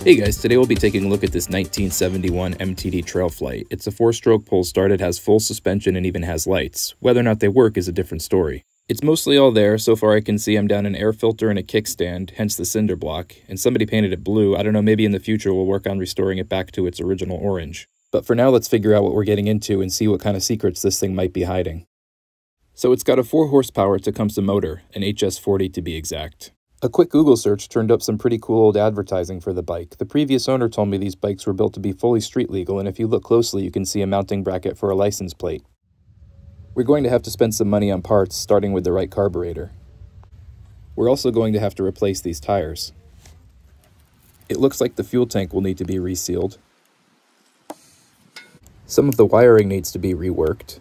Hey guys, today we'll be taking a look at this 1971 MTD Trail Flite. It's a 4-stroke pull start, it has full suspension and even has lights. Whether or not they work is a different story. It's mostly all there. So far I can see I'm down an air filter and a kickstand, hence the cinder block, and somebody painted it blue. I don't know, maybe in the future we'll work on restoring it back to its original orange. But for now, let's figure out what we're getting into and see what kind of secrets this thing might be hiding. So it's got a 4 horsepower Tecumseh motor, an HS40 to be exact. A quick Google search turned up some pretty cool old advertising for the bike. The previous owner told me these bikes were built to be fully street legal, and if you look closely you can see a mounting bracket for a license plate. We're going to have to spend some money on parts, starting with the right carburetor. We're also going to have to replace these tires. It looks like the fuel tank will need to be resealed. Some of the wiring needs to be reworked.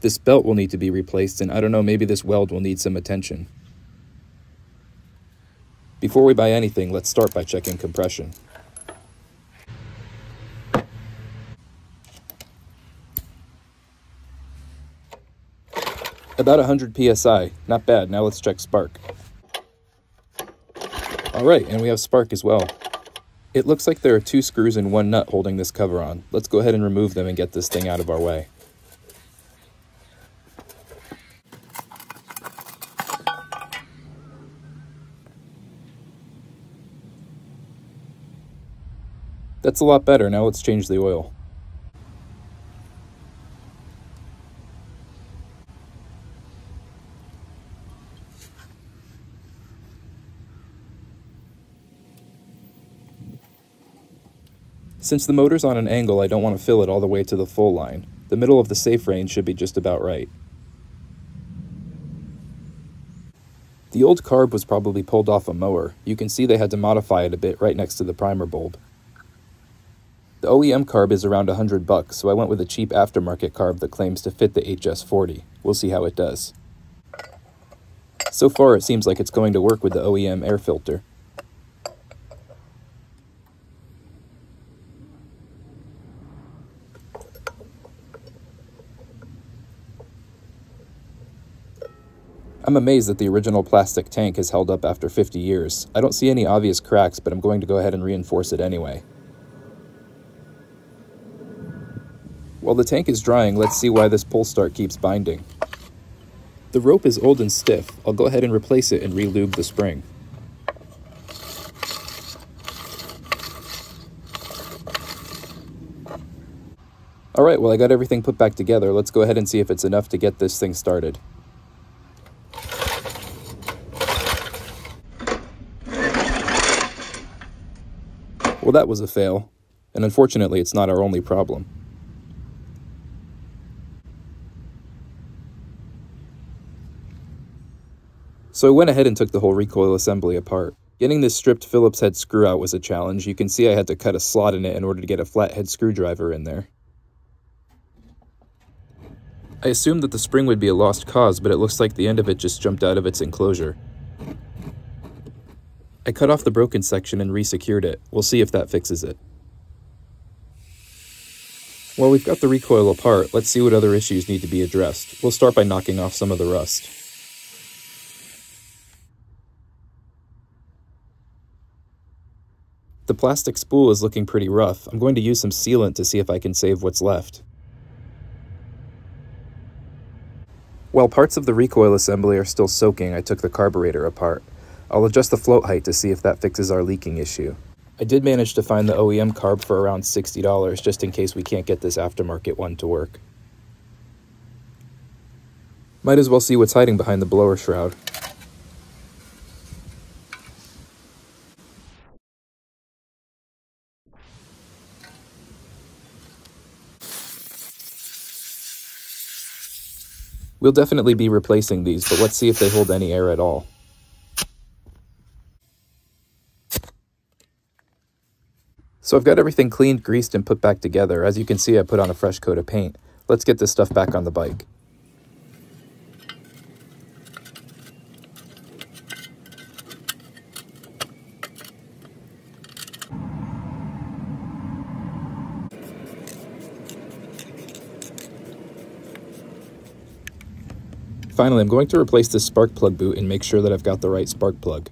This belt will need to be replaced, and I don't know, maybe this weld will need some attention. Before we buy anything, let's start by checking compression. About 100 psi, not bad. Now let's check spark. Alright, and we have spark as well. It looks like there are 2 screws and 1 nut holding this cover on. Let's go ahead and remove them and get this thing out of our way. That's a lot better. Now let's change the oil. Since the motor's on an angle, I don't want to fill it all the way to the full line. The middle of the safe range should be just about right. The old carb was probably pulled off a mower. You can see they had to modify it a bit right next to the primer bulb. The OEM carb is around $100, so I went with a cheap aftermarket carb that claims to fit the HS40. We'll see how it does. So far it seems like it's going to work with the OEM air filter. I'm amazed that the original plastic tank has held up after 50 years. I don't see any obvious cracks, but I'm going to go ahead and reinforce it anyway. While the tank is drying, let's see why this pull start keeps binding. The rope is old and stiff. I'll go ahead and replace it and re-lube the spring. Alright, well I got everything put back together. Let's go ahead and see if it's enough to get this thing started. Well, that was a fail, and unfortunately it's not our only problem. So I went ahead and took the whole recoil assembly apart. Getting this stripped Phillips head screw out was a challenge. You can see I had to cut a slot in it in order to get a flathead screwdriver in there. I assumed that the spring would be a lost cause, but it looks like the end of it just jumped out of its enclosure. I cut off the broken section and re-secured it. We'll see if that fixes it. Well, we've got the recoil apart. Let's see what other issues need to be addressed. We'll start by knocking off some of the rust. The plastic spool is looking pretty rough. I'm going to use some sealant to see if I can save what's left. While parts of the recoil assembly are still soaking, I took the carburetor apart. I'll adjust the float height to see if that fixes our leaking issue. I did manage to find the OEM carb for around $60, just in case we can't get this aftermarket one to work. Might as well see what's hiding behind the blower shroud. We'll definitely be replacing these, but let's see if they hold any air at all. So I've got everything cleaned, greased, and put back together. As you can see, I put on a fresh coat of paint. Let's get this stuff back on the bike. Finally, I'm going to replace this spark plug boot and make sure that I've got the right spark plug.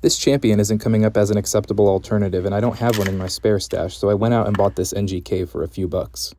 This Champion isn't coming up as an acceptable alternative, and I don't have one in my spare stash, so I went out and bought this NGK for a few bucks.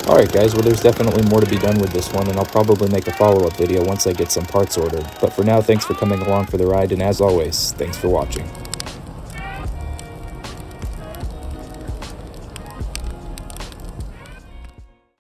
Alright guys, well there's definitely more to be done with this one, and I'll probably make a follow-up video once I get some parts ordered. But for now, thanks for coming along for the ride, and as always, thanks for watching.